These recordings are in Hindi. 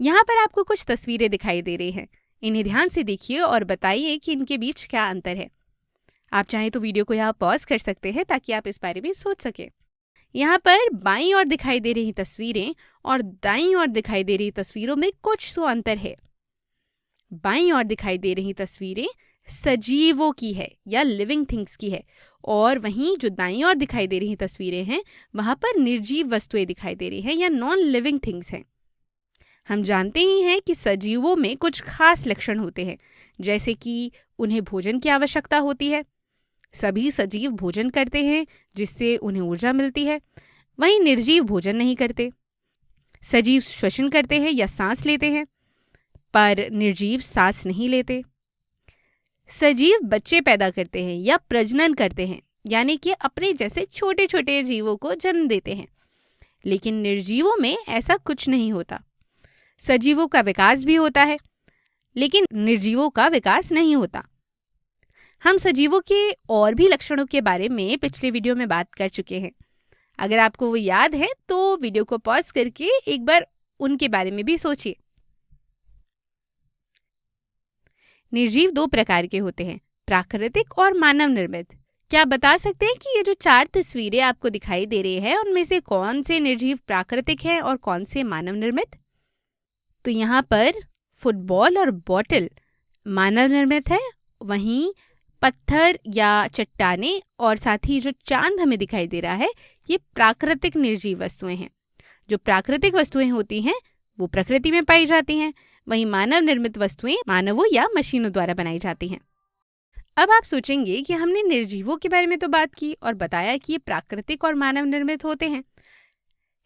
यहाँ पर आपको कुछ तस्वीरें दिखाई दे रही हैं। इन्हें ध्यान से देखिए और बताइए कि इनके बीच क्या अंतर है। आप चाहें तो वीडियो को यहाँ पॉज कर सकते हैं ताकि आप इस बारे में सोच सकें। यहाँ पर बाईं ओर दिखाई दे रही तस्वीरें और दाईं ओर दिखाई दे रही तस्वीरों में कुछ तो अंतर है। बाईं ओर दिखाई दे रही तस्वीरें सजीवों की है या लिविंग थिंग्स की है, और वहीं जो दाईं ओर दिखाई दे रही तस्वीरें हैं वहां पर निर्जीव वस्तुएं दिखाई दे रही हैं या नॉन लिविंग थिंग्स हैं। हम जानते ही हैं कि सजीवों में कुछ खास लक्षण होते हैं, जैसे कि उन्हें भोजन की आवश्यकता होती है। सभी सजीव भोजन करते हैं जिससे उन्हें ऊर्जा मिलती है, वहीं निर्जीव भोजन नहीं करते। सजीव श्वसन करते हैं या सांस लेते हैं, पर निर्जीव सांस नहीं लेते। सजीव बच्चे पैदा करते हैं या प्रजनन करते हैं, यानी कि अपने जैसे छोटे छोटे जीवों को जन्म देते हैं, लेकिन निर्जीवों में ऐसा कुछ नहीं होता। सजीवों का विकास भी होता है, लेकिन निर्जीवों का विकास नहीं होता। हम सजीवों के और भी लक्षणों के बारे में पिछले वीडियो में बात कर चुके हैं। अगर आपको वो याद है तो वीडियो को पॉज करके एक बार उनके बारे में भी सोचिए। निर्जीव दो प्रकार के होते हैं, प्राकृतिक और मानव निर्मित। क्या आप बता सकते हैं कि ये जो 4 तस्वीरें आपको दिखाई दे रही है उनमें से कौन से निर्जीव प्राकृतिक हैं और कौन से मानव निर्मित? तो यहाँ पर फुटबॉल और बॉटल मानव निर्मित है, वहीं पत्थर या चट्टाने और साथ ही जो चांद हमें दिखाई दे रहा है ये प्राकृतिक निर्जीव वस्तुएं हैं। जो प्राकृतिक वस्तुएं होती हैं वो प्रकृति में पाई जाती हैं, वहीं मानव निर्मित वस्तुएं मानवों या मशीनों द्वारा बनाई जाती हैं। अब आप सोचेंगे कि हमने निर्जीवों के बारे में तो बात की और बताया कि ये प्राकृतिक और मानव निर्मित होते हैं,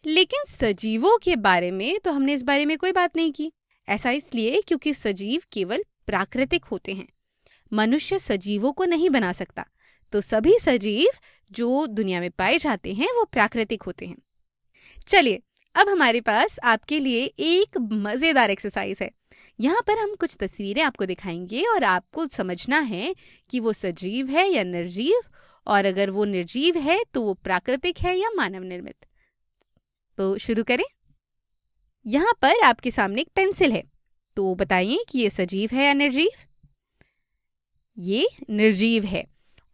लेकिन सजीवों के बारे में तो हमने इस बारे में कोई बात नहीं की। ऐसा इसलिए क्योंकि सजीव केवल प्राकृतिक होते हैं। मनुष्य सजीवों को नहीं बना सकता, तो सभी सजीव जो दुनिया में पाए जाते हैं वो प्राकृतिक होते हैं। चलिए, अब हमारे पास आपके लिए एक मजेदार एक्सरसाइज है। यहाँ पर हम कुछ तस्वीरें आपको दिखाएंगे और आपको समझना है कि वो सजीव है या निर्जीव, और अगर वो निर्जीव है तो वो प्राकृतिक है या मानव निर्मित। तो शुरू करें। यहाँ पर आपके सामने एक पेंसिल है, तो बताइए कि ये सजीव है या निर्जीव? ये निर्जीव है।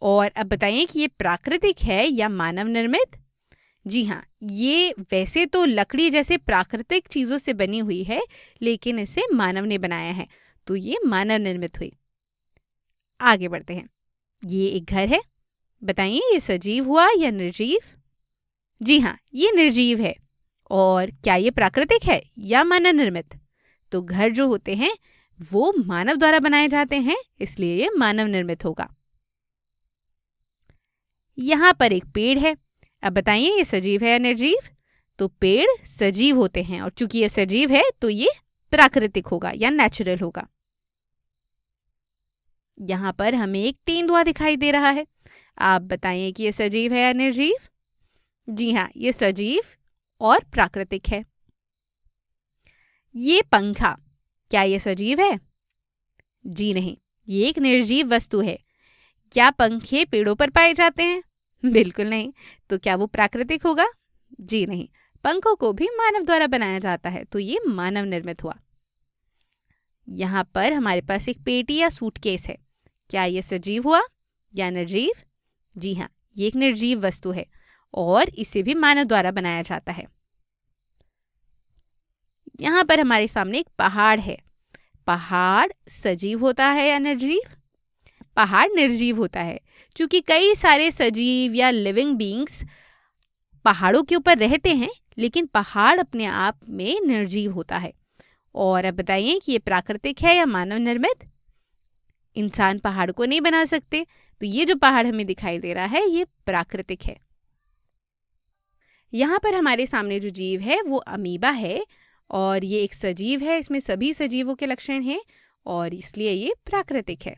और अब बताइए कि ये प्राकृतिक है या मानव निर्मित? जी हाँ, ये वैसे तो लकड़ी जैसे प्राकृतिक चीजों से बनी हुई है, लेकिन इसे मानव ने बनाया है, तो ये मानव निर्मित हुई। आगे बढ़ते हैं। ये एक घर है, बताइए ये सजीव हुआ या निर्जीव? जी हाँ, ये निर्जीव है। और क्या ये प्राकृतिक है या मानव निर्मित? तो घर जो होते हैं वो मानव द्वारा बनाए जाते हैं, इसलिए ये मानव निर्मित होगा। यहाँ पर एक पेड़ है, अब बताइए ये सजीव है या निर्जीव? तो पेड़ सजीव होते हैं, और चूंकि ये सजीव है तो ये प्राकृतिक होगा या नेचुरल होगा। यहाँ पर हमें एक तेंदुआ दिखाई दे रहा है, आप बताइए कि ये सजीव है या निर्जीव? जी हाँ, ये सजीव और प्राकृतिक है। ये पंखा, क्या ये सजीव है? जी नहीं, ये एक निर्जीव वस्तु है। क्या पंखे पेड़ों पर पाए जाते हैं? बिल्कुल नहीं। तो क्या वो प्राकृतिक होगा? जी नहीं, पंखों को भी मानव द्वारा बनाया जाता है, तो ये मानव निर्मित हुआ। यहाँ पर हमारे पास एक पेटी या सूटकेस है, क्या ये सजीव हुआ या निर्जीव? जी हाँ, ये एक निर्जीव वस्तु है और इसे भी मानव द्वारा बनाया जाता है। यहाँ पर हमारे सामने एक पहाड़ है, पहाड़ सजीव होता है या निर्जीव? पहाड़ निर्जीव होता है, क्योंकि कई सारे सजीव या लिविंग बीइंग्स पहाड़ों के ऊपर रहते हैं, लेकिन पहाड़ अपने आप में निर्जीव होता है। और अब बताइए कि ये प्राकृतिक है या मानव निर्मित? इंसान पहाड़ को नहीं बना सकते, तो ये जो पहाड़ हमें दिखाई दे रहा है ये प्राकृतिक है। यहाँ पर हमारे सामने जो जीव है वो अमीबा है, और ये एक सजीव है, इसमें सभी सजीवों के लक्षण हैं और इसलिए ये प्राकृतिक है।